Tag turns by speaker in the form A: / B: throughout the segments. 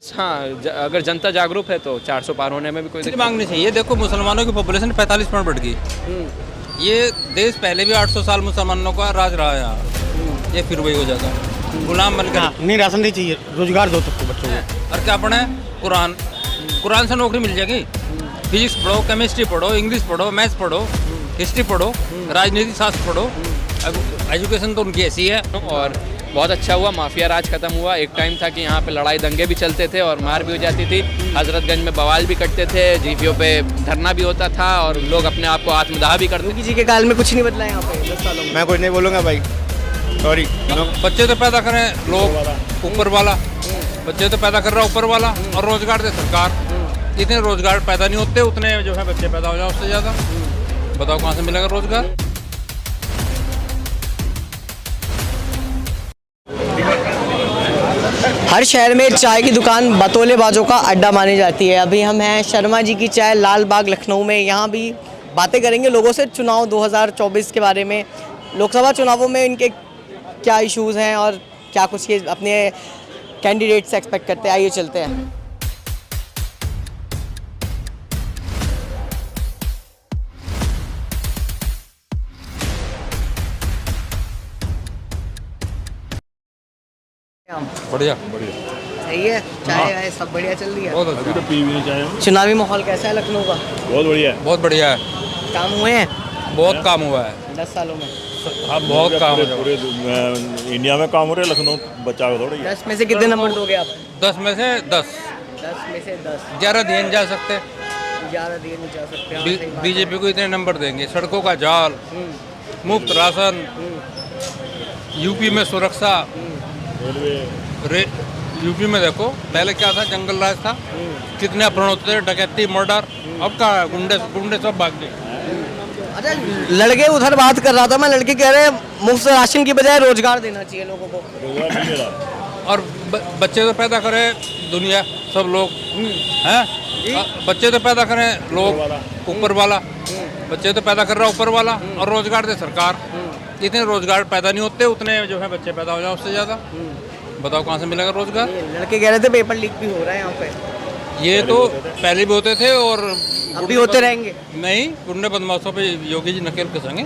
A: हाँ, अगर जनता जागरूक है तो 400 पार होने में भी कोई दिक्कत
B: मांगनी चाहिए। देखो मुसलमानों की पॉपुलेशन 45% बढ़ गई। ये देश पहले भी 800 साल मुसलमानों का राज रहा है यहाँ। ये फिर वही हो जाता है, गुलाम बनकर।
C: हाँ, नहीं राशन नहीं चाहिए, रोजगार दो सबको बच्चों को।
B: और क्या पढ़े? कुरान। कुरान से नौकरी मिल जाएगी। फिजिक्स पढ़ो, केमिस्ट्री पढ़ो, इंग्लिश पढ़ो, मैथ्स पढ़ो, हिस्ट्री पढ़ो, राजनीति शास्त्र पढ़ो। एजुकेशन तो उनकी ऐसी है।
A: और बहुत अच्छा हुआ, माफिया राज खत्म हुआ। एक टाइम था कि यहाँ पे लड़ाई दंगे भी चलते थे और मार भी हो जाती थी। हजरतगंज में बवाल भी करते थे, जीपीओ पे धरना भी होता था और लोग अपने आप को आत्मदाह भी करते थे।
D: योगी जी के काल में कुछ नहीं बदला यहाँ पे 10 सालों में।
C: मैं कुछ नहीं बोलूँगा भाई, सॉरी।
B: बच्चे तो पैदा करें लोग, ऊपर वाला। बच्चे तो पैदा कर रहा ऊपर वाला, और रोजगार दे सरकार। इतने रोजगार पैदा नहीं होते, उतने जो है बच्चे पैदा हो जाए उससे ज़्यादा। बताओ कहाँ से मिलेगा रोजगार?
D: हर शहर में चाय की दुकान बतौलेबाजों का अड्डा मानी जाती है। अभी हम हैं शर्मा जी की चाय, लाल बाग लखनऊ में। यहाँ भी बातें करेंगे लोगों से चुनाव 2024 के बारे में, लोकसभा चुनावों में इनके क्या इश्यूज़ हैं और क्या कुछ ये अपने कैंडिडेट से एक्सपेक्ट करते हैं। आइए चलते हैं।
B: बढ़िया।
D: सही है, चाय वाय सब बढ़िया चल रही है।
B: बहुत अच्छा।
C: तो पी भी नहीं चाहे।
D: चुनावी माहौल कैसा है लखनऊ का?
C: बहुत बढ़िया है।
B: बहुत बढ़िया है।
D: काम हुए हैं
B: बहुत काम हुआ है।
D: 10 सालों में?
B: हाँ, बहुत काम है।
C: पूरे इंडिया में काम हो रहे, लखनऊ बचा के थोड़ी।
D: 10 में से कितने नंबर दोगे आप?
B: 10 में से 10।
D: 10 में से 10।
B: 11 दिए नहीं जा सकते।
D: 11 दिए नहीं जा सकते। हाँ, सही बात है।
B: बीजेपी को इतने नंबर देंगे। सड़कों का जाल, मुफ्त राशन, यूपी में सुरक्षा। यूपी में देखो पहले क्या था, जंगल राज था, कितने अपहरण होते थे, डकैती, मर्डर। अब क्या है, गुंडे सब भाग गए।
D: अच्छा, लड़के उधर बात कर रहा था मैं, लड़के कह रहे हैं मुफ्त राशन की बजाय रोजगार देना चाहिए लोगों को।
C: रोजगार नहीं दे रहा।
B: और बच्चे तो पैदा करें दुनिया, सब लोग हैं। बच्चे तो पैदा करें लोग, ऊपर वाला। बच्चे तो पैदा कर रहा ऊपर वाला, और रोजगार दे सरकार। इतने रोजगार पैदा नहीं होते, उतने जो है बच्चे पैदा हो जाए उससे ज़्यादा। बताओ कहाँ से मिलेगा रोजगार?
D: लड़के कह रहे थे पेपर लीक भी हो रहा है यहाँ पे।
B: ये तो पहले भी होते थे और
D: अब भी होते रहेंगे।
B: नहीं, गुंडे बदमाशों पे योगी जी नकेल कसेंगे।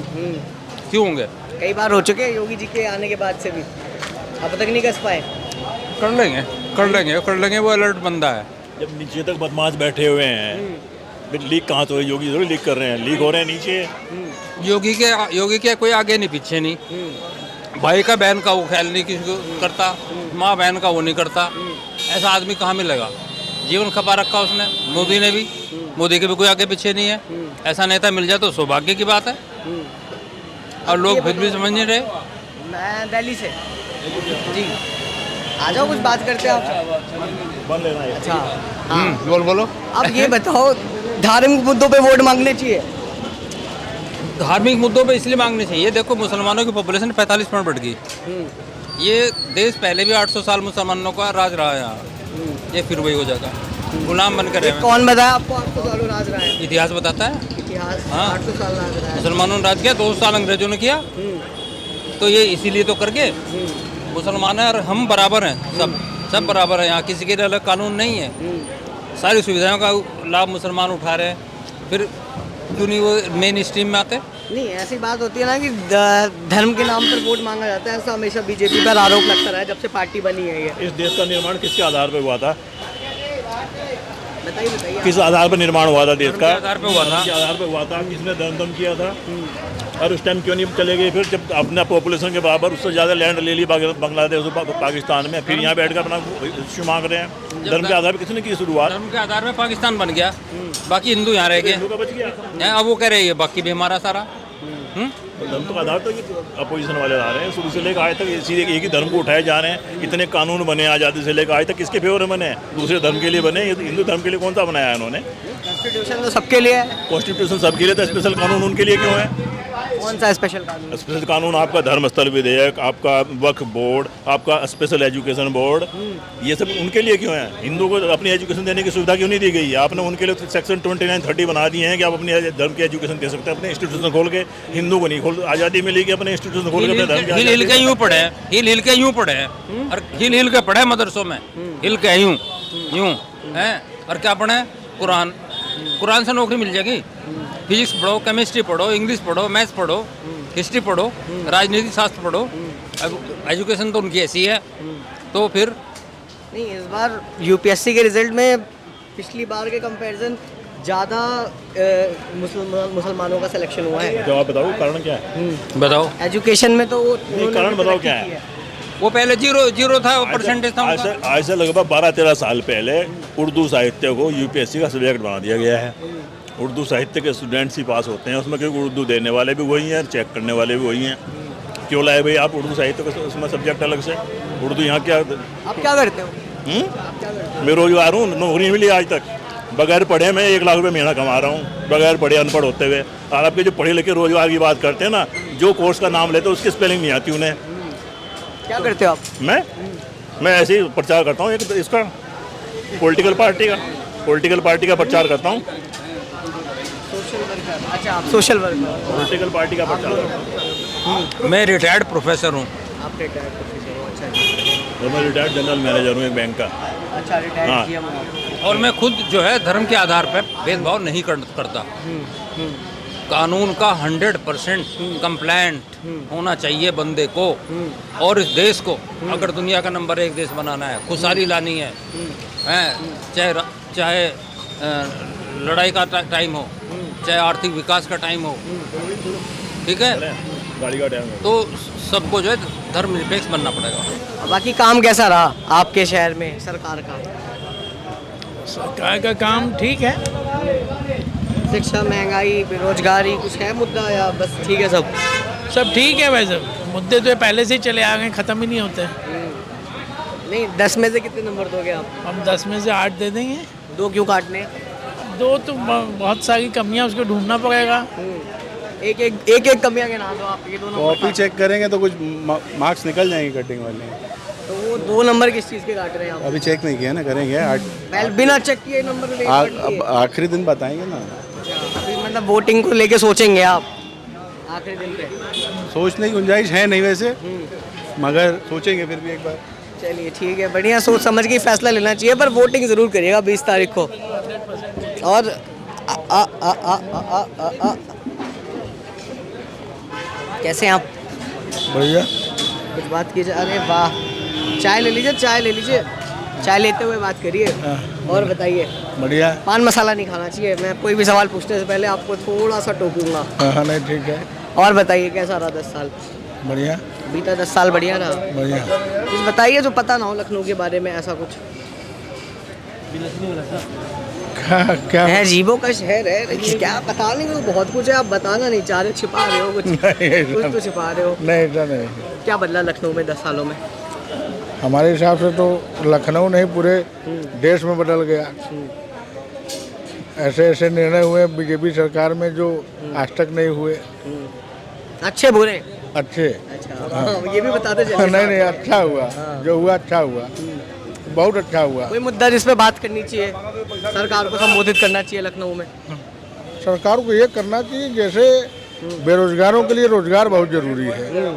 B: क्यों होंगे?
D: कई बार हो चुके हैं योगी जी के आने के बाद से भी, अब तक नहीं कस पाए।
B: कर लेंगे, कर लेंगे, कर लेंगे। वो अलर्ट बंदा है।
C: जब नीचे तक बदमाश बैठे हुए हैं, फिर लीक कहाँ तो योगी थोड़ी लीक कर रहे हैं, लीक हो रहे हैं नीचे।
B: योगी के कोई आगे नहीं पीछे नहीं। भाई का बहन का वो ख्याल नहीं किसी को करता, माँ बहन का वो नहीं करता। ऐसा आदमी कहाँ मिलेगा? जीवन खपा रखा उसने। मोदी ने भी, मोदी के भी कोई आगे पीछे नहीं है। ऐसा नेता मिल जाए तो सौभाग्य की बात है। और लोग फिर भी समझ नहीं रहे।
D: मैं दिल्ली से जी, आ जाओ कुछ बात करते हैं आप।
C: बन लेना है।
D: अच्छा हाँ,
B: बोलो।
D: अब ये बताओ, धार्मिक मुद्दों पे वोट मांगने चाहिए?
B: धार्मिक मुद्दों पे इसलिए मांगनी चाहिए। देखो मुसलमानों की पॉपुलेशन 45% बढ़ गई। ये देश पहले भी 800 साल मुसलमानों का राज रहा है यहाँ। ये फिर वही हो जाता है, गुलाम बनकर रहे।
D: कौन बताया आपको 800 सालों राज रहा है?
B: इतिहास बताता है।
D: इतिहास
B: हाँ।
D: 800 साल राज रहा है।
B: मुसलमानों ने राज किया, 200 साल अंग्रेजों ने किया। तो ये इसीलिए तो करके मुसलमान है और हम बराबर हैं। सब बराबर हैं यहाँ, किसी के लिए अलग कानून नहीं है। सारी सुविधाओं का लाभ मुसलमान उठा रहे हैं। फिर क्यों नहीं वो मेन स्ट्रीम में आते?
D: नहीं, ऐसी बात होती है ना कि धर्म के नाम पर वोट मांगा जाता है, ऐसा हमेशा बीजेपी पर आरोप लगता रहा है जब से पार्टी बनी है ये।
C: इस देश का निर्माण किसके आधार पर हुआ था?
D: बताइए।
C: किस आधार पर निर्माण हुआ था देश का?
B: आधार पे हुआ था।
C: किस आधार पर हुआ था? किसने दम किया था? और उस टाइम क्यों नहीं चले गए? फिर जब अपना पॉपुलेशन के बराबर उससे ज़्यादा लैंड ले ली बांग्लादेश और पाकिस्तान में, फिर यहाँ बैठ कर अपना इश्यू मांग रहे हैं। धर्म के आधार पर किसने की शुरुआत?
B: धर्म के आधार में पाकिस्तान बन गया, बाकी हिंदू यहाँ रह गए।
C: हिंदू का बच गया।
B: अब वो कह रहे हैं बाकी भी हमारा सारा।
C: धर्म का आधार तो ये अपोजिशन वाले आ रहे हैं, शुरू से लेकर आज तक सीधे एक ही धर्म को उठाए जा रहे हैं। इतने कानून बने आज़ादी से लेकर आज तक, किसके फेवर में बने? दूसरे धर्म के लिए बने। ये हिंदू धर्म के लिए कौन सा बनाया है इन्होंने?
D: कॉन्स्टिट्यूशन तो सबके लिए है।
C: कॉन्स्टिट्यूशन सबके लिए था, स्पेशल कानून उनके लिए क्यों है?
D: कौन सा स्पेशल कानून?
C: स्पेशल कानून आपका धर्म स्थल विधेयक, आपका वक्फ बोर्ड, आपका स्पेशल एजुकेशन बोर्ड, ये सब उनके लिए क्यों है? हिंदू को अपनी एजुकेशन देने की सुविधा क्यों नहीं दी गई है? आपने उनके लिए सेक्शन 29-30 बना दिए हैं कि आप अपनी धर्म की एजुकेशन दे सकते हैं अपने इंस्टीट्यूशन खोल के। हिंदू को नहीं खोल, आज़ादी मिली कि अपने इंस्टीट्यूशन खोल के अपने धर्म
B: हिल के यूँ पढ़े, हिल के यूँ पढ़े, और हिल के पढ़े मदरसों में, हिल के यूँ। यूं हैं, और क्या पढ़े? कुरान। कुरान से नौकरी मिल जाएगी। फिजिक्स पढ़ो, केमिस्ट्री पढ़ो, इंग्लिश पढ़ो, मैथ्स पढ़ो, हिस्ट्री पढ़ो, राजनीति शास्त्र पढ़ो, एजुकेशन तो उनकी ऐसी है। तो फिर
D: नहीं, इस बार यूपीएससी के रिजल्ट में पिछली बार के कंपैरिजन ज़्यादा मुसलमानों का सिलेक्शन हुआ है।
C: जवाब बताओ, कारण क्या है?
B: बताओ,
D: एजुकेशन में तो वो
C: कारण बताओ क्या है?
B: वो पहले जीरो था, वो परसेंटेज था उनका।
C: आज से लगभग 12-13 साल पहले उर्दू साहित्य को यूपीएससी का सब्जेक्ट बना दिया गया है। उर्दू साहित्य के स्टूडेंट्स ही पास होते हैं उसमें, क्योंकि उर्दू देने वाले भी वही हैं, चेक करने वाले भी वही हैं। क्यों लाए भाई आप उर्दू साहित्य को उसमें सब्जेक्ट अलग से? उर्दू यहाँ क्या?
D: आप क्या करते हो?
C: मैं रोजगार हूँ, नौकरी नहीं मिली आज तक। बगैर पढ़े मैं 1 लाख रुपये महीना कमा रहा हूँ, बगैर पढ़े, अनपढ़ होते हुए। और आपके जो पढ़े लिखे रोजगार की बात करते हैं ना, जो कोर्स का नाम लेते हैं उसकी स्पेलिंग नहीं आती उन्हें।
D: क्या करते हो आप?
C: मैं ऐसे ही प्रचार करता हूँ, एक इसका पॉलिटिकल पार्टी का प्रचार करता हूँ।
D: अच्छा, आप सोशल वर्कर।
C: पॉलिटिकल पार्टी का प्रचार करता हूँ।
B: मैं रिटायर्ड प्रोफेसर हूँ।
D: आप रिटायर्ड प्रोफेसर हो? अच्छा जी।
C: और मैं रिटायर्ड जनरल मैनेजर हूँ एक बैंक का।
D: अच्छा, रिटायर्ड
C: हाँ।
D: जीएम हो।
B: और मैं खुद जो है धर्म के आधार पर भेदभाव नहीं करता। कानून का 100% कंप्लायंट होना चाहिए बंदे को। और इस देश को अगर दुनिया का नंबर 1 देश बनाना है, खुशहाली लानी है, चाहे लड़ाई का टाइम हो, चाहे आर्थिक विकास का टाइम हो, ठीक है,
C: गाड़ी का टाइम है।
B: तो सबको जो है धर्मनिरपेक्ष बनना पड़ेगा।
D: बाकी काम कैसा रहा आपके शहर में सरकार का?
E: सरकार का काम ठीक है।
D: शिक्षा, महंगाई, बेरोजगारी, कुछ है मुद्दा या बस ठीक है सब?
E: सब ठीक है। वैसे मुद्दे तो पहले से ही चले आ गए, ख़त्म ही नहीं होते।
D: नहीं, 10 में से कितने नंबर दोगे आप?
E: हम 10 में से 8 दे देंगे।
D: 2 क्यों काटने?
E: 2 तो बहुत सारी कमियां, उसको ढूंढना पड़ेगा।
D: एक कमियां गिना दो आप। ये 2 नंबर
F: कॉपी चेक करेंगे तो कुछ मार्क्स निकल जाएंगे कटिंग वाले।
D: तो वो 2 नंबर किस चीज़ के काट रहे हैं आप?
F: अभी चेक नहीं किया ना, करेंगे।
D: पहले बिना चेक किए नंबर ले काट दिए।
F: अब आखिरी दिन बताएंगे ना।
D: अभी मतलब वोटिंग को लेके सोचेंगे आप आखिरी दिन पे?
F: सोचने की गुंजाइश है नहीं वैसे, मगर सोचेंगे फिर भी एक बार।
D: चलिए ठीक है, बढ़िया, सोच समझ के फैसला लेना चाहिए, पर वोटिंग ज़रूर करिएगा 20 तारीख को। और कैसे हैं आप?
F: बढ़िया।
D: कुछ बात कीजिए। अरे वाह, चाय ले लीजिए, चाय ले लीजिए, चाय लेते हुए बात करिए। और बताइए।
F: बढ़िया।
D: पान मसाला नहीं खाना चाहिए। मैं कोई भी सवाल पूछने से पहले आपको थोड़ा सा टोकूंगा।
F: हाँ, नहीं ठीक है।
D: और बताइए कैसा रहा 10 साल?
F: बढ़िया।
D: बीता 10 साल बढ़िया रहा?
F: बढ़िया।
D: कुछ बताइए जो पता ना हो लखनऊ के बारे में, ऐसा कुछ
F: क्या
D: है? अजीबो का शहर है, क्या बताने को बहुत कुछ है, आप बताना नहीं चाह रहे, छिपा रहे हो कुछ। कुछ तो छिपा रहे हो।
F: नहीं, ऐसा नहीं।
D: क्या बदला लखनऊ में 10 सालों में?
F: हमारे हिसाब से तो लखनऊ नहीं, पूरे देश में बदल गया। ऐसे ऐसे निर्णय हुए बीजेपी सरकार में जो आज तक नहीं हुए।
D: अच्छे बुरे?
F: अच्छे।
D: अच्छा, हाँ, ये भी बताते चलिए।
F: नहीं, अच्छा हुआ। जो हुआ अच्छा हुआ, बहुत अच्छा हुआ।
D: कोई मुद्दा जिस पे बात करनी चाहिए, सरकार को संबोधित करना चाहिए लखनऊ में?
F: सरकार को ये करना चाहिए, जैसे बेरोजगारों के लिए रोजगार बहुत जरूरी है।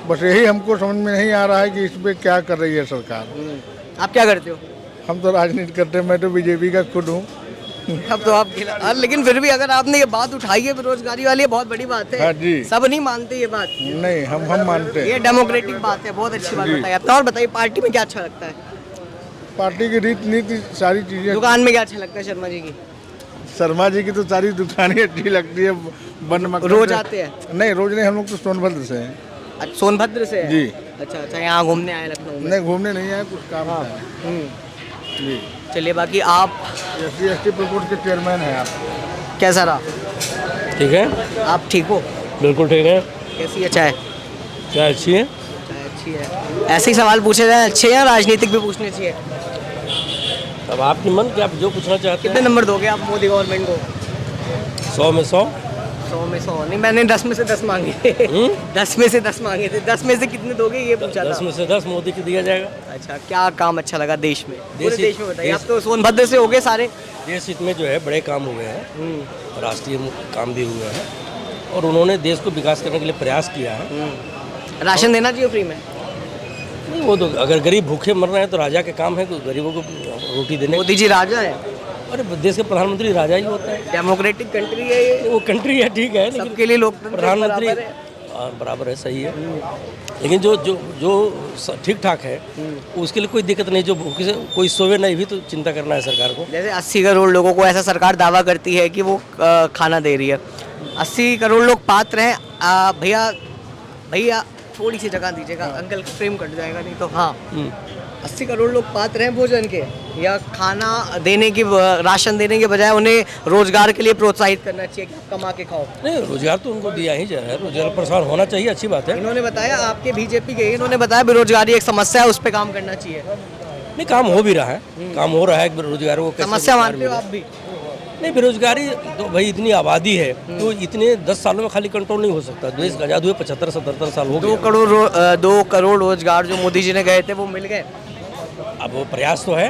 F: बस यही हमको समझ में नहीं आ रहा है कि इस पे क्या कर रही है सरकार।
D: आप क्या करते हो?
F: हम तो राजनीति करते हैं, मैं तो बीजेपी का खुद हूँ।
D: अब तो आप लेकिन फिर भी अगर आपने ये बात उठाई है बेरोजगारी वाली, बहुत बड़ी बात है।
F: हाँ जी।
D: सब नहीं मानते ये बात।
F: नहीं, हम मानते हैं।
D: ये डेमोक्रेटिक बात है, बहुत अच्छी बात बताई आपने। और बताइए, पार्टी में क्या अच्छा लगता है?
F: पार्टी की रीत नीति सारी चीजें।
D: दुकान में क्या अच्छा लगता है शर्मा जी की?
F: शर्मा जी की तो सारी दुकानें अच्छी लगती है। बन मक्खन
D: रोज
F: से-
D: आते हैं?
F: नहीं, रोज नहीं, हम लोग तो सोनभद्र से हैं।
D: अच्छा, सोनभद्र से है?
F: जी।
D: अच्छा, यहाँ घूमने आए लखनऊ में?
F: नहीं, घूमने नहीं आए, कुछ काम था। जी।
D: चलिए, बाकी आप
F: SC प्रकोष्ठ के चेयरमैन हैं आप।
D: कैसा रहा?
G: ठीक है,
D: आप ठीक हो?
G: बिल्कुल ठीक है।
D: कैसी है चाय?
G: चाय अच्छी है।
D: चाय अच्छी है। ऐसे ही सवाल पूछे जाए अच्छे या राजनीतिक भी पूछने चाहिए?
G: अब आपकी मन कि आप जो पूछना चाहते
D: कितने
G: हैं।
D: नंबर दोगे आप मोदी गवर्नमेंट को?
G: 100 में 100।
D: 100 में 100 नहीं, मैंने 10 में से 10 मांगे थे। 10 में से 10 मांगे थे। 10 में से कितने दोगे ये पूछा
G: 10
D: था।
G: में से 10 मोदी को दिया जाएगा।
D: अच्छा, क्या काम अच्छा लगा देश में? पूरे देश में बताइए।
G: देश-
D: आप तो सोनभद्र से हो गए सारे।
G: देश हित में जो है बड़े काम हुए हैं, राष्ट्रीय काम भी हुए हैं, और उन्होंने देश को विकास करने के लिए प्रयास किया है।
D: राशन देना चाहिए फ्री में?
G: नहीं, वो तो अगर गरीब भूखे मर रहे हैं तो राजा के काम है तो गरीबों को रोटी देने।
D: मोदी जी राजा है,
G: अरे देश के प्रधानमंत्री राजा ही होता है।
D: डेमोक्रेटिक कंट्री है ये,
G: वो कंट्री है ठीक है, लेकिन
D: सबके लिए लोकतंत्र
G: प्रधानमंत्री
D: बराबर है।
G: बराबर है, सही है। लेकिन जो जो जो ठीक ठाक है उसके लिए कोई दिक्कत नहीं। जो भूखे से कोई सोवे नहीं भी तो चिंता करना है सरकार को।
D: जैसे 80 करोड़ लोगों को ऐसा सरकार दावा करती है कि वो खाना दे रही है। 80 करोड़ लोग पात्र हैं। भैया भैया थोड़ी सी जगह दीजिएगा, अंकल फ्रेम कट जाएगा नहीं तो। हाँ, 80 करोड़ लोग पात्र हैं भोजन के, या खाना देने की, राशन देने के बजाय उन्हें रोजगार के लिए प्रोत्साहित करना चाहिए कि आप कमा के खाओ।
G: नहीं, रोजगार तो उनको दिया ही जा रहा है, रोजगार प्रसार होना चाहिए, अच्छी बात है।
D: इन्होंने बताया, आपके बीजेपी के इन्होंने बताया बेरोजगारी एक समस्या है, उस पर काम करना चाहिए।
G: नहीं, काम हो भी रहा है, काम हो रहा है। बेरोजगारों को कैसे
D: समस्या
G: रोजगार
D: मानते हो
G: मिले?
D: आप भी?
G: नहीं, बेरोजगारी तो भाई इतनी आबादी है तो इतने 10 सालों में खाली कंट्रोल नहीं हो सकता। देश आज़ाद हुए 75-77 साल हो गए।
D: 2 करोड़ रोजगार जो मोदी जी ने गए थे वो मिल गए।
G: अब वो प्रयास तो है,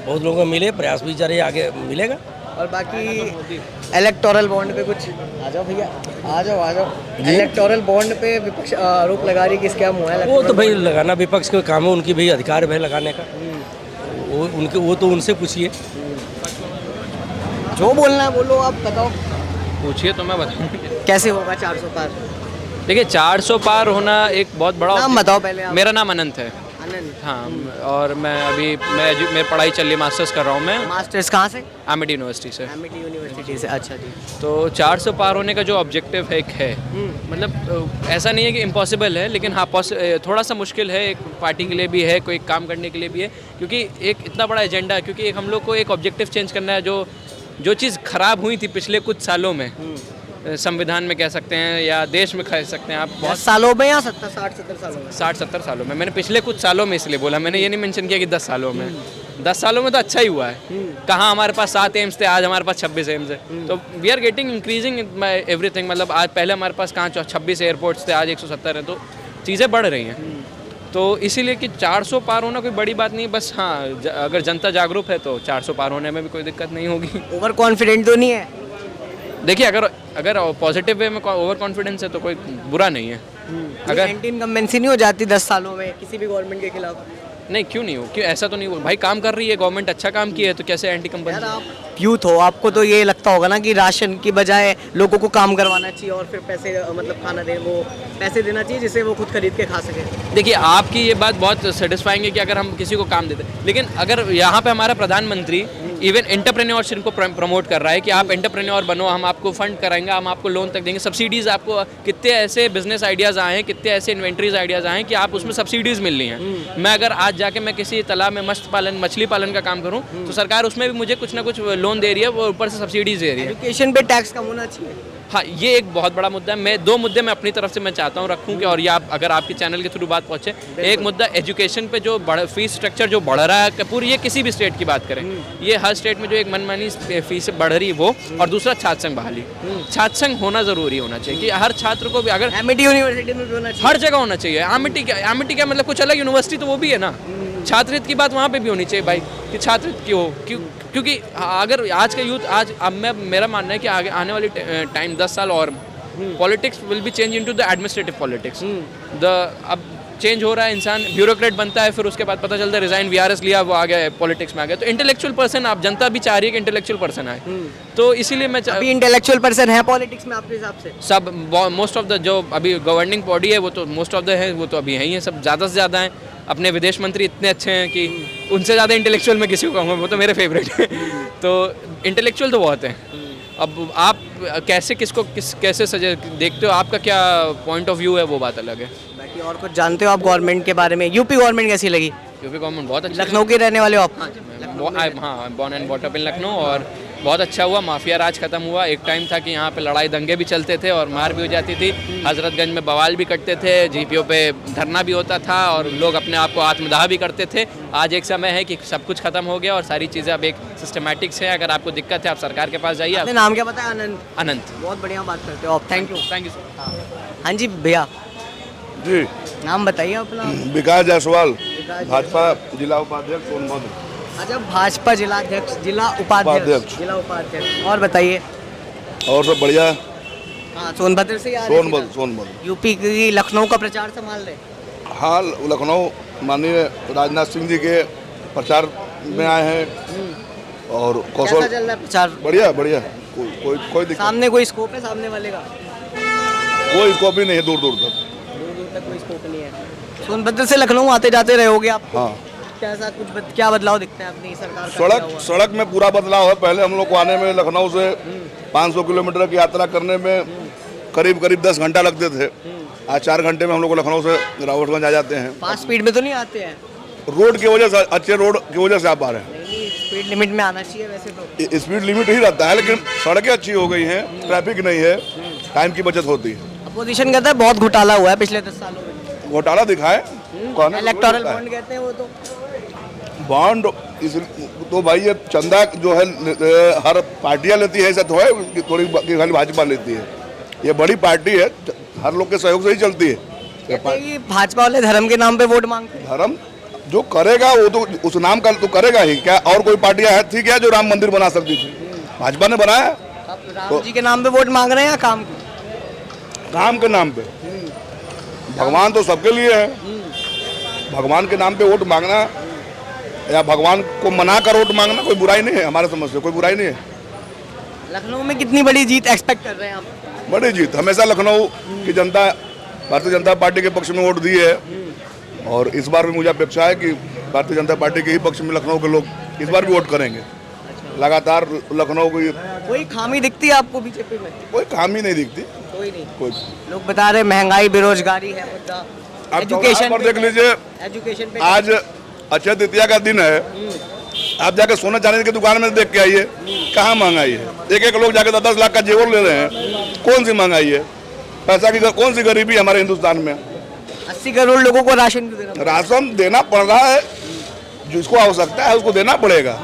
G: बहुत लोगों को मिले, प्रयास भी जा रही है, आगे मिलेगा।
D: और बाकी इलेक्टोरल बॉन्ड पे कुछ, आ जाओ भैया, आ जाओ। इलेक्टोरल बॉन्ड पे विपक्ष आरोप लगा रही है कि स्कैम हुआ है।
G: वो तो भाई लगाना विपक्ष का काम है, उनकी भाई अधिकार है लगाने का। वो तो उनसे पूछिए,
D: जो बोलना है बोलो, आप बताओ
A: पूछिए तो मैं बताऊँ।
D: कैसे होगा 400 पार?
A: देखिए 400 पार होना एक बहुत बड़ा
D: नाम बताओ पहले आप।
A: मेरा नाम अनंत है।
D: आनंद।
A: हाँ, और मेरी पढ़ाई चल रही है, मास्टर्स कर रहा हूँ मैं
D: मास्टर्स कहाँ से?
A: एमिटी यूनिवर्सिटी से।
D: एमिटी यूनिवर्सिटी से, अच्छा जी।
A: तो 400 पार होने का जो ऑब्जेक्टिव है, एक है, मतलब ऐसा नहीं है कि इम्पॉसिबल है, लेकिन हाँ थोड़ा सा मुश्किल है, एक पार्टी के लिए भी है, कोई काम करने के लिए भी है, क्योंकि एक इतना बड़ा एजेंडा है। क्योंकि एक हम लोग को एक ऑब्जेक्टिव चेंज करना है, जो चीज़ खराब हुई थी पिछले कुछ सालों में, संविधान में कह सकते हैं या देश में कह सकते हैं आप, बहुत
D: सालों में या 60-70 सालों में?
A: 60-70 सालों में। मैंने पिछले कुछ सालों में इसलिए बोला, मैंने ये नहीं मेंशन किया कि 10 सालों में। 10 सालों में तो अच्छा ही हुआ है। कहाँ हमारे पास 7 एम्स थे, आज हमारे पास 26 एम्स है। तो we are getting increasing everything. मतलब आज पहले हमारे पास कहाँ 26 एयरपोर्ट्स थे, आज 170 है। तो चीज़ें बढ़ रही हैं। तो इसीलिए कि 400 पार होना कोई बड़ी बात नहीं, बस हाँ अगर जनता जागरूक है तो 400 पार होने में भी कोई दिक्कत नहीं होगी।
D: ओवर कॉन्फिडेंट तो नहीं है?
A: देखिए अगर पॉजिटिव वे में ओवर कॉन्फिडेंस है तो कोई बुरा नहीं है। अगर
D: एंटी इनकम्बेंसी नहीं हो जाती 10 सालों में किसी भी गवर्नमेंट के खिलाफ?
A: नहीं, क्यों नहीं हो, क्यों ऐसा तो नहीं हो भाई, काम कर रही है गवर्नमेंट, अच्छा काम किया है, तो कैसे एंटी
D: यार
A: कंपनी?
D: आप यूथ हो, आपको तो ये लगता होगा ना कि राशन की बजाय लोगों को काम करवाना चाहिए और फिर पैसे, मतलब खाना दे, वो पैसे देना चाहिए जिससे वो खुद खरीद के खा सके।
A: देखिए आपकी ये बात बहुत सेटिस्फाइंग है कि अगर हम किसी को काम देते, लेकिन अगर यहाँ पे हमारा प्रधानमंत्री इवन एंटरप्रेन्योरशिप को प्रमोट कर रहा है कि आप एंटरप्रेन्योर बनो, हम आपको फंड कराएंगे, हम आपको लोन तक देंगे, सब्सिडीज़ आपको, कितने ऐसे बिजनेस आइडियाज़ आए हैं, कितने ऐसे इन्वेंट्रीज आइडियाज़ आए हैं कि आप उसमें सब्सिडीज़ मिल रही हैं। मैं अगर आज जाके मैं किसी तालाब में मछली पालन का काम करूं तो सरकार उसमें भी मुझे कुछ ना कुछ लोन दे रही है, वो ऊपर से सब्सिडीज दे रही है।
D: एजुकेशन पे टैक्स कम होना चाहिए।
A: हाँ, ये एक बहुत बड़ा मुद्दा है। मैं 2 मुद्दे मैं अपनी तरफ से मैं चाहता हूँ रखूँ कि, और ये आप अगर आपके चैनल के थ्रू बात पहुँचे, एक मुद्दा एजुकेशन पे जो फीस स्ट्रक्चर जो बढ़ रहा है पूरी, ये किसी भी स्टेट की बात करें, ये हर स्टेट में जो एक मनमानी फीस बढ़ रही है वो, और दूसरा छात्र संघ बहाली। छात्र संघ होना ज़रूरी होना चाहिए कि हर छात्र को भी, अगर
D: एमिटी यूनिवर्सिटी में भी होना चाहिए,
A: हर जगह होना चाहिए। एमिटी क्या मतलब कुछ अलग यूनिवर्सिटी तो वो भी है ना, छात्रहित की बात वहाँ पे भी होनी चाहिए भाई, कि छात्रहित की हो, क्योंकि अगर आज का यूथ अब मेरा मानना है कि आगे आने वाली टाइम 10 साल और politics will be change into the administrative politics. अब चेंज हो रहा है, इंसान ब्यूरोक्रेट बनता है, फिर उसके बाद पता चलता है रिजाइन वीआरएस लिया, वो आ गया पॉलिटिक्स में आ गया। तो इंटेलेक्चुअल पर्सन, आप जनता भी चाह रही है कि इंटेलेक्चुअल पर्सन आए, तो इसीलिए मैं
D: अभी इंटेलेक्चुअल पर्सन है पॉलिटिक्स में आपके हिसाब से?
A: सब मोस्ट ऑफ द जो अभी गवर्निंग बॉडी है वो तो मोस्ट ऑफ द है, वो तो अभी है ही है, सब ज़्यादा से ज़्यादा हैं। अपने विदेश मंत्री इतने अच्छे हैं कि उनसे ज़्यादा इंटेलेक्चुअल मैं किसी को कहूँगा, वो तो मेरे फेवरेट है। तो इंटेलेक्चुअल तो बहुत हैं। अब आप कैसे कैसे देखते हो, आपका क्या पॉइंट ऑफ व्यू है, वो बात अलग है।
D: बाकी और कुछ जानते हो आप गवर्नमेंट के बारे में? यूपी गवर्नमेंट कैसी लगी?
A: यूपी गवर्नमेंट बहुत अच्छी।
D: लखनऊ के रहने वाले हो आप?
A: हाँ, born and bought up in Lucknow, और बहुत अच्छा हुआ, माफिया राज खत्म हुआ। एक टाइम था कि यहाँ पे लड़ाई दंगे भी चलते थे और मार भी हो जाती थी, हजरतगंज में बवाल भी करते थे, जीपीओ पे धरना भी होता था और लोग अपने आप को आत्मदाह भी करते थे। आज एक समय है कि सब कुछ खत्म हो गया और सारी चीज़ें अब एक सिस्टमेटिक से। अगर आपको दिक्कत है आप सरकार के पास जाइए।
D: आपने नाम क्या बताया? आनंद।
A: अनंत।
D: बहुत बढ़िया बात करते हो आप, थैंक यू।
A: Thank you.
D: हाँ जी भैया,
H: जी
D: नाम बताइए अपना।
H: विकास जायसवाल, भाजपा जिला उपाध्यक्ष सोनभद्र।
D: अच्छा, भाजपा जिला उपाध्यक्ष। और बताइए।
H: और सब बढ़िया।
D: हाँ, सोनभद्र से आ रहे हैं।
H: सोनभद्र।
D: यूपी की लखनऊ का प्रचार संभाल रहे?
H: हाँ, लखनऊ माननीय राजनाथ सिंह जी के प्रचार में आए हैं और
D: कैसा
H: कौशल
D: चल रहा है प्रचार?
H: बढ़िया बढ़िया, कोई दिक्कत,
D: सामने कोई स्कोप है सामने वाले का?
H: कोई स्कोप ही नहीं है दूर दूर तक।
D: दूर दूर तक कोई स्कोप नहीं है। सोनभद्र से लखनऊ आते जाते रहोगे आप?
H: हाँ,
D: कैसा क्या बदलाव दिखता है अपनी सरकार का किया हुआ?
H: सड़क में पूरा बदलाव है। पहले हम लोग को आने में लखनऊ से 500 किलोमीटर की यात्रा करने में करीब 10 घंटा लगते थे। आज 4 घंटे में हम लोग को लखनऊ से रावटगंज आ जाते हैं।
D: फास्ट स्पीड में तो नहीं आते हैं?
H: रोड की वजह से, अच्छे रोड की वजह से आप आ रहे हैं।
D: नहीं, स्पीड लिमिट में आना चाहिए वैसे तो।
H: स्पीड लिमिट ही रहता है, लेकिन सड़कें अच्छी हो गई हैं, ट्रैफिक नहीं है, टाइम की बचत होती है।
D: अपोजिशन कहता है बहुत घोटाला हुआ है पिछले 10 सालों में।
H: घोटाला दिखाए,
D: इलेक्टोरल बॉन्ड कहते हैं वो तो।
H: बॉन्ड तो भाई ये चंदा जो है हर पार्टियां लेती है, ऐसा तो है कि थोड़ी खाली भाजपा लेती है। ये बड़ी पार्टी है, हर लोग के सहयोग से ही चलती है।
D: कहते हैं कि भाजपा वाले धर्म के नाम पे वोट मांगते हैं।
H: धर्म जो करेगा वो तो उस नाम का तो करेगा ही। क्या और कोई पार्टियां थी क्या जो राम मंदिर बना सकती थी? भाजपा ने बनाया।
D: अब राम जी के नाम पे वोट मांग रहे हैं या काम की?
H: काम के नाम पे। भगवान तो सबके लिए है। भगवान के नाम पे वोट मांगना या भगवान को मना कर वोट मांगना कोई बुराई नहीं है, हमारे समझ से कोई बुराई नहीं है।
D: लखनऊ में कितनी बड़ी जीत एक्सपेक्ट कर रहे हैं आप?
H: बड़ी जीत। हमेशा लखनऊ की जनता भारतीय जनता पार्टी के पक्ष में वोट दी है और इस बार भी मुझे अपेक्षा है कि भारतीय जनता पार्टी के ही पक्ष में लखनऊ के लोग इस बार भी वोट करेंगे। लगातार लखनऊ को
D: कोई खामी दिखती है आपको बीजेपी में?
H: कोई खामी नहीं दिखती।
D: कोई नहीं।
H: कोई
D: लोग बता रहे महंगाई बेरोजगारी है मुद्दा।
H: आप
D: एजुकेशन
H: पर देख लीजिए,
D: एजुकेशन पे
H: आज अक्षय तृतीया का दिन है। आप जाके सोना चांदी की दुकान में देख के आइए, कहाँ महंगाई है। एक लोग जाके 10 लाख का जेवर ले रहे हैं। कौन सी महंगाई है? पैसा की कौन सी गरीबी हमारे हिंदुस्तान में?
D: 80 करोड़ लोगों को राशन क्यों देना?
H: राशन देना पड़ रहा है, जिसको आवश्यकता है उसको देना पड़ेगा।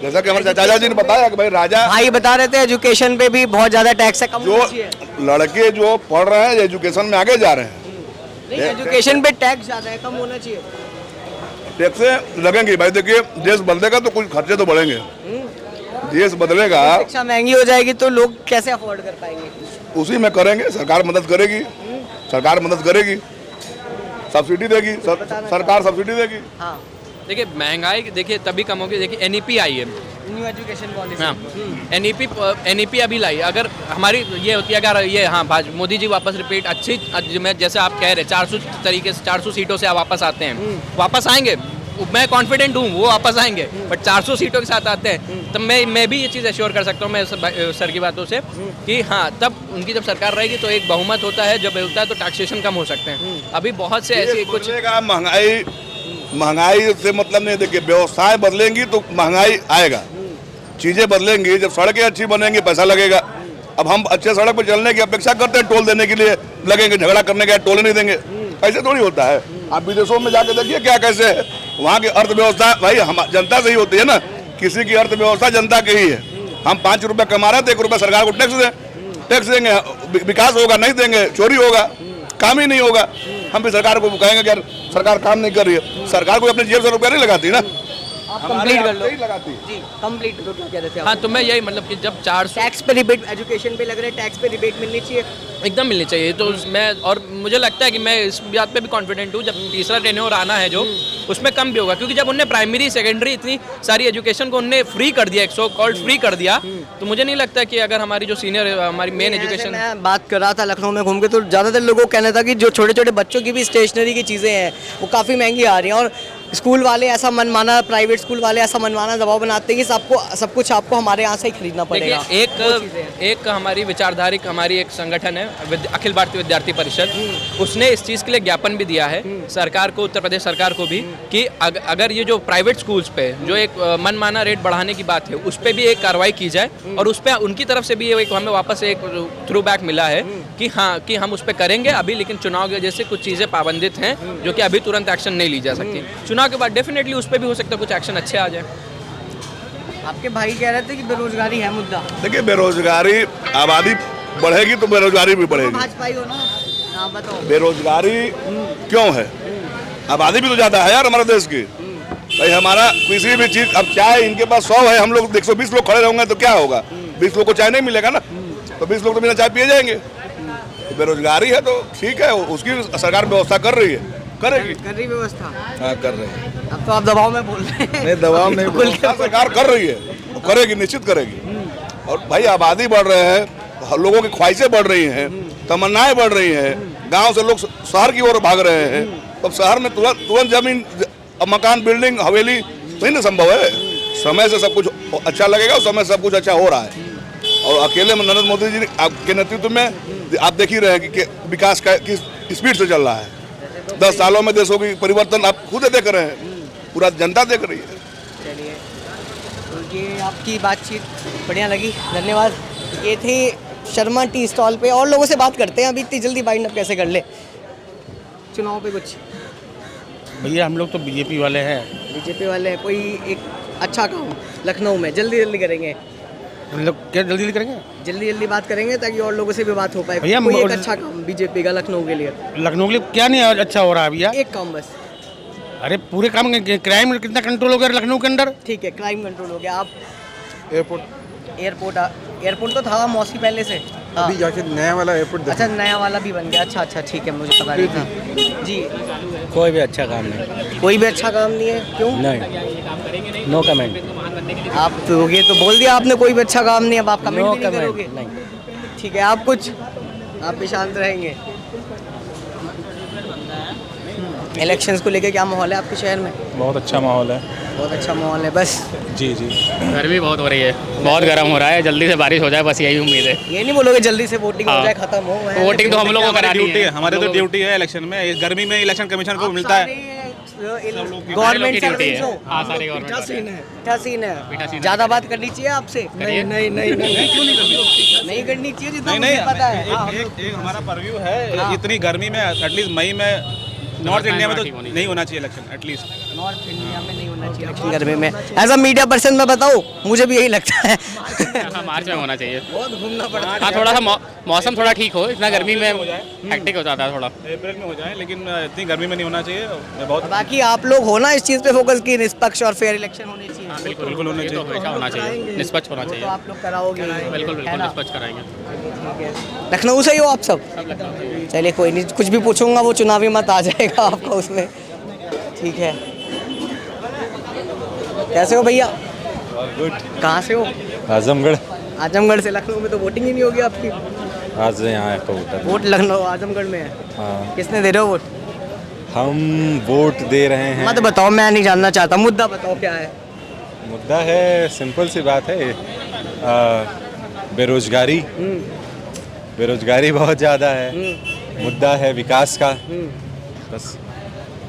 H: जैसा कि हमारे चाचा जी ने बताया कि भाई राजा
D: भाई बता रहे थे एजुकेशन पे भी बहुत ज्यादा टैक्स है, कम होना चाहिए।
H: लड़के जो पढ़ रहे हैं एजुकेशन में आगे जा रहे हैं।
D: नहीं, एजुकेशन पे टैक्स ज्यादा है, कम होना चाहिए।
H: टैक्स लगेंगे भाई। देखिए, देश बदलेगा तो कुछ खर्चे तो बढ़ेंगे। देश बदलेगा,
D: शिक्षा महंगी हो जाएगी तो लोग कैसे अफोर्ड कर पाएंगे?
H: उसी में करेंगे। सरकार मदद करेगी, सरकार मदद करेगी, सब्सिडी देगी, सरकार सब्सिडी देगी।
D: हाँ,
A: देखिए महंगाई देखिए तभी कम होगी। देखिए एनईपी आई है,
D: न्यू एजुकेशन पॉलिसी।
A: हाँ, एनईपी अभी लाई। अगर हमारी ये होती है, अगर ये हाँ मोदी जी वापस रिपीट अच्छी में जैसे आप कह रहे 400 तरीके से 400 सीटों से आप वापस आते हैं, वापस आएंगे। मैं कॉन्फिडेंट हूँ वो वापस आएंगे, बट 400 सीटों के साथ आते हैं तब मैं भी ये चीज़ एश्योर कर सकता हूँ मैं सर की बातों से कि हाँ तब उनकी जब सरकार रहेगी तो एक बहुमत होता है, जब होता है तो टैक्सेशन कम हो सकते हैं। अभी बहुत से ऐसी कुछ
H: महंगाई से मतलब नहीं। देखिए, व्यवस्थाएं बदलेंगी तो महंगाई आएगा, चीजें बदलेंगी। जब सड़कें अच्छी बनेंगी पैसा लगेगा। अब हम अच्छे सड़क पर चलने की अपेक्षा करते हैं, टोल देने के लिए लगेंगे, झगड़ा करने के टोल नहीं देंगे। ऐसे थोड़ी होता है। आप विदेशों में जाके देखिए क्या कैसे है वहाँ की अर्थव्यवस्था। भाई हम जनता से ही होती है ना, किसी की अर्थव्यवस्था जनता की ही है। हम 5 रुपये कमा रहे हैं तो 1 रुपया सरकार को टैक्स देंगे, विकास होगा। नहीं देंगे चोरी होगा, काम ही नहीं होगा। हम भी सरकार को कहेंगे कि यार सरकार काम नहीं कर रही है। सरकार को अपने जेब से रुपया नहीं लगाती ना,
D: आप कंप्लीट कर लो।
H: लगाती
D: जी कंप्लीट तो क्या कह रहे थे आप?
A: हाँ, तो मैं यही मतलब कि जब 400
D: टैक्स पे रिबेट, एजुकेशन पे लग रहा है टैक्स पे रिबेट मिलनी चाहिए,
A: एकदम मिलनी चाहिए। तो मैं और मुझे लगता है कि मैं इस बात पे भी कॉन्फिडेंट हूँ, जब तीसरा टेन्योर आना है जो उसमें कम भी होगा, क्योंकि जब उनने प्राइमरी सेकेंडरी इतनी सारी एजुकेशन को उनने फ्री कर दिया, एक सो कॉल्ड फ्री कर दिया, तो मुझे नहीं लगता कि अगर हमारी जो सीनियर हमारी मेन एजुकेशन।
D: मैं बात कर रहा था लखनऊ में घूम के, तो ज़्यादातर लोगों को कहना था कि जो छोटे छोटे बच्चों की भी स्टेशनरी की चीज़ें हैं वो काफ़ी महंगी आ रही हैं, और स्कूल वाले ऐसा मनमाना, प्राइवेट स्कूल वाले ऐसा मनमाना दबाव बनाते हैं कि सब कुछ आपको हमारे यहाँ से ही खरीदना पड़ेगा।
A: एक हमारी विचारधारिक हमारी एक संगठन है अखिल भारतीय विद्यार्थी परिषद, उसने इस चीज़ के लिए ज्ञापन भी दिया है सरकार को, उत्तर प्रदेश सरकार को भी, कि अगर ये जो प्राइवेट स्कूल्स पे जो एक मनमाना रेट बढ़ाने की बात है उस पर भी एक कार्रवाई की जाए, और उस पर उनकी तरफ से भी एक हमें वापस एक थ्रू बैक मिला है कि हाँ कि हम उस पर करेंगे अभी, लेकिन चुनाव की वजह से कुछ चीज़ें पाबंदित हैं जो कि अभी तुरंत एक्शन नहीं ली जा सकती। चुनाव के बाद डेफिनेटली उस पर भी हो सकता है कुछ एक्शन अच्छे आ जाए।
D: आपके भाई कह रहे थे कि बेरोजगारी है मुद्दा।
H: देखिए, बेरोजगारी, आबादी बढ़ेगी तो बेरोजगारी भी बढ़ेगी।
D: भाजपा ही हो ना, हाँ बताओ।
H: बेरोजगारी क्यों है? आबादी भी तो ज़्यादा है यार हमारे देश की। भाई हमारा किसी भी चीज़, अब चाय इनके पास 100 है, हम लोग 120 लोग खड़े रहेंगे तो क्या होगा? 20 लोग को चाय नहीं मिलेगा ना, तो 20 लोग तो बिना चाय पिए जाएंगे। तो बेरोजगारी है तो ठीक है, उसकी सरकार व्यवस्था कर रही है। करेगी।
D: कर रही व्यवस्था?
H: हाँ कर रहे हैं।
D: अब तो आप दबाव में बोल रहे हैं।
H: नहीं दबाव नहीं,
D: खुल के
H: सरकार कर रही है, वो करेगी, निश्चित करेगी। और भाई आबादी बढ़ रहे हैं, लोगों की ख्वाहिशें बढ़ रही हैं, तमन्नाएं बढ़ रही हैं, गांव से लोग शहर की ओर भाग रहे हैं। अब शहर में तुरंत जमीन, मकान, बिल्डिंग, हवेली नहीं ना संभव है। समय से सब कुछ अच्छा लगेगा और समय से सब कुछ अच्छा हो रहा है। और अकेले में नरेंद्र मोदी जी के नेतृत्व में आप देख ही रहे हैं कि विकास का किस स्पीड से चल रहा है। 10 सालों में देशों की परिवर्तन आप खुद देख रहे हैं, पूरा जनता देख रही है।
D: चलिए, तो ये आपकी बातचीत बढ़िया लगी, धन्यवाद। ये थी शर्मा टी स्टॉल पे। और लोगों से बात करते हैं, अभी इतनी जल्दी बाइंड अप कैसे कर ले? चुनाव पे कुछ?
E: भैया हम लोग तो बीजेपी वाले हैं।
D: बीजेपी वाले कोई एक अच्छा काम लखनऊ में जल्दी जल्दी करेंगे?
E: हम लोग क्या जल्दी जल्दी करेंगे?
D: जल्दी जल्दी बात करेंगे ताकि और लोगों से भी बात हो पाए।
E: भैया,
D: कोई एक अच्छा काम बीजेपी का लखनऊ के लिए?
E: लखनऊ के लिए क्या नहीं अच्छा हो रहा है भैया?
D: एक काम बस।
E: अरे पूरे काम, क्राइम कितना कंट्रोल हो गया लखनऊ के अंदर?
D: ठीक है, क्राइम कंट्रोल हो गया। आप? एयरपोर्ट तो था मौसी पहले से।
I: अभी जाके नया वाला एयरपोर्ट।
D: अच्छा, नया वाला भी बन गया। अच्छा ठीक है, मुझे पता नहीं था जी।
G: कोई भी अच्छा काम नहीं।
D: कोई भी अच्छा काम नहीं है? क्यों?
G: नहीं, नो कमेंट।
D: आप तो ये तो बोल दिया आपने, कोई भी अच्छा काम नहीं। अब आप कमेंट
G: नो
D: भी नहीं
G: कमेंट,
D: करोगे?
G: नहीं।
D: ठीक है, आप कुछ? आप भी शांत रहेंगे। इलेक्शंस को लेके क्या माहौल है आपके शहर में?
I: बहुत अच्छा माहौल है।
D: बहुत अच्छा माहौल है बस।
I: जी जी।
J: गर्मी बहुत हो रही है, बहुत गर्म हो रहा है, जल्दी से बारिश हो जाए बस यही उम्मीद है।
D: ये नहीं बोलोगे जल्दी से वोटिंग हो जाए, खत्म हो?
J: वोटिंग तो हम लोगों को करानी
I: ड्यूटी है, हमारे तो
J: लोगों
I: ड्यूटी है इलेक्शन में। इस गर्मी में इलेक्शन कमीशन को मिलता है।
D: गवर्नमेंट
J: की ड्यूटी है।
D: सर्विस हो।
J: हाँ, सारे गवर्नमेंट
D: मीठा सीन है, मीठा सीन
J: मीठा सीन
D: है।
J: है।
D: ज्यादा बात करनी चाहिए आपसे? नहीं नहीं नहीं नहीं करनी चाहिए, जितना
I: नहीं
D: मुझे पता है। हाँ,
I: एक हमारा परव्यू है। इतनी गर्मी में एटलीस्ट मई में नॉर्थ इंडिया में तो नहीं होना चाहिए इलेक्शन। एटलीस्ट
D: नॉर्थ इंडिया में नहीं होना चाहिए इलेक्शन गर्मी में। एज अ मीडिया पर्सन मैं बताऊँ, मुझे भी यही लगता है।
J: मार्च में होना चाहिए।
D: बहुत घूमना पड़ता है।
J: हाँ, थोड़ा सा मौसम थोड़ा ठीक हो, इतना गर्मी में हेक्टिक हो जाता है थोड़ा।
I: अप्रैल में हो जाए, लेकिन इतनी गर्मी में नहीं होना चाहिए। मैं बहुत
D: बाकी आप लोग हो ना इस चीज़ पे फोकस की निष्पक्ष और फेयर इलेक्शन होने चाहिए।
J: बिल्कुल होना चाहिए, हमेशा होना चाहिए, निष्पक्ष होना
D: वो तो
J: चाहिए।
D: आप लोग कराओगे।
J: बिल्कुल
D: है
J: बिल्कुल
D: ना?
J: निष्पक्ष कराएंगे।
D: ठीक है। लखनऊ से ही हो आप सब? चलिए कोई नहीं, कुछ भी पूछूंगा वो चुनावी मत आ जाएगा आपका उसमें। ठीक है, कैसे हो भैया?
I: गुड।
D: कहाँ से हो?
I: आजमगढ़।
D: आजमगढ़ से। लखनऊ में तो वोटिंग ही नहीं होगी आपकी।
I: आज यहाँ है वोटर।
D: वोट लखनऊ आजमगढ़ में है।
I: हाँ,
D: किसने दे रहे हो वोट?
I: हम वोट दे रहे हैं।
D: मत बताओ, मैं नहीं जानना चाहता। मुद्दा बताओ क्या है?
I: मुद्दा है, सिंपल सी बात है, बेरोजगारी। बेरोजगारी बहुत ज़्यादा है। मुद्दा है विकास का। बस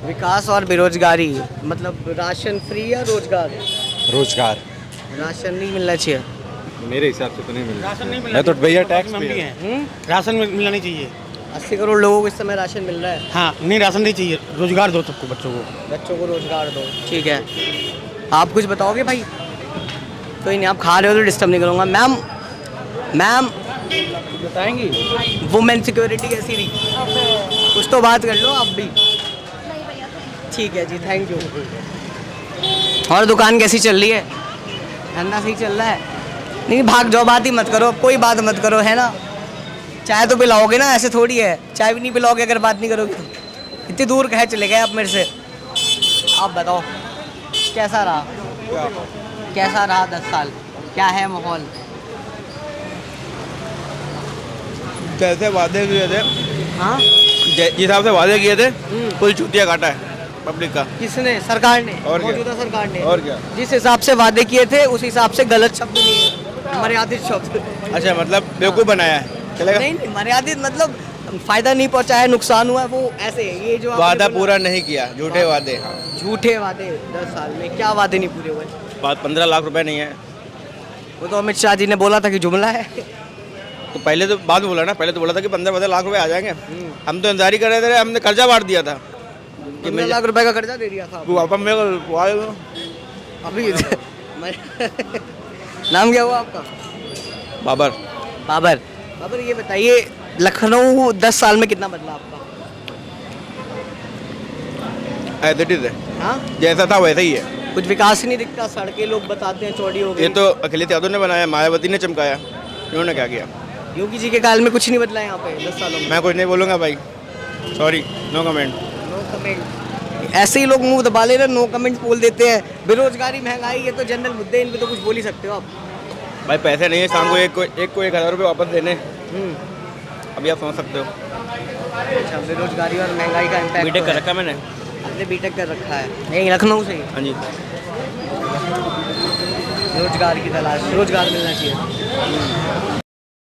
D: विकास और बेरोजगारी, मतलब राशन फ्री या रोजगार?
I: रोजगार।
D: राशन नहीं मिलना चाहिए?
I: मेरे हिसाब से तो नहीं मिल रहा। मैं तो भैया टैक्स पे है।
E: राशन मिलना नहीं चाहिए।
D: 80 करोड़ लोगों को इस समय राशन मिल रहा है।
E: हाँ, नहीं राशन नहीं चाहिए, रोजगार दो सबको, बच्चों को।
D: बच्चों को रोजगार दो। ठीक है, आप कुछ बताओगे भाई? कोई नहीं, आप खा रहे हो तो डिस्टर्ब नहीं करूँगा। मैम बताएंगी वुमेन सिक्योरिटी कैसी रही? कुछ तो बात कर लो आप भी। ठीक है जी, थैंक यू। और दुकान कैसी चल रही है? धंधा सही चल रहा है? नहीं भाग जाओ, बात ही मत करो, अब कोई बात मत करो, है ना? चाय तो पिलाओगे ना, ऐसे थोड़ी है। चाय भी नहीं पिलाओगे अगर बात नहीं करोगे तो। इतनी दूर कहे चले गए आप मेरे से। आप बताओ कैसा रहा? कैसा रहा 10 साल? क्या है माहौल?
K: जैसे वादे किए थे,
D: हाँ,
K: जिस हिसाब से वादे किए थे, कुल चूतिया काटा है पब्लिक का।
D: किसने? सरकार ने?
K: और क्या?
D: मौजूदा सरकार ने?
K: और क्या?
D: जिस हिसाब से वादे किए थे उस हिसाब से गलत शब्द नहीं है, मर्यादित शब्द।
K: अच्छा, मतलब बेवकूफ़ बनाया है, चलेगा?
D: नहीं, मर्यादित मतलब फायदा नहीं पहुंचाया, नुकसान हुआ, वो ऐसे। ये जो आपने
K: वादा
D: बोला-
K: पूरा नहीं किया, झूठे वादे।
D: झूठे वादे 10 साल में क्या वादे नहीं पूरे हुए?
K: बात 15 लाख रुपए नहीं है।
D: वो तो अमित शाह जी ने बोला था कि जुमला है।
K: तो पहले तो बाद में बोला ना, पहले तो बोला था कि 15 लाख रुपए आ जाएंगे। हम तो इंतजार ही कर रहे थे, हमने कर्जा बांट दिया था कि
D: 15 लाख रुपए का कर्जा दे दिया था
K: वो वापस मेरे को
D: अभी। नाम क्या हुआ आपका?
K: बाबर।
D: बाबर। बाबर, ये बताइए लखनऊ 10 साल में कितना बदला आपका?
K: एज इट इज है,
D: हाँ,
K: जैसा था वैसा ही है।
D: कुछ विकास ही नहीं दिखता। सड़कें लोग बताते हैं चौड़ी हो गई।
K: ये तो अखिलेश यादव ने बनाया, मायावती ने चमकाया, इन्होंने क्या किया?
D: योगी जी के काल में कुछ नहीं बदला यहाँ पे 10 सालों में।
K: मैं कुछ नहीं बोलूँगा भाई, sorry, no comment.
D: No comment. ऐसे ही लोग मुंह दबा ले रहे, नो कमेंट बोल देते हैं। बेरोजगारी, महंगाई, ये तो जनरल मुद्दे हैं, इन पे तो कुछ बोल ही सकते हो आप।
K: भाई पैसे नहीं है शाम को एक को 1,000 रुपये वापस देने, अभी आप समझ सकते हो।
D: अच्छा, बेरोजगारी और महंगाई का इम्पैक्ट
K: बीटेक कर रखा मैंने।
D: आपने बीटेक कर रखा है, यहीं लखनऊ से ही?
K: हाँ जी।
D: रोजगार की तलाश, रोजगार मिलना चाहिए।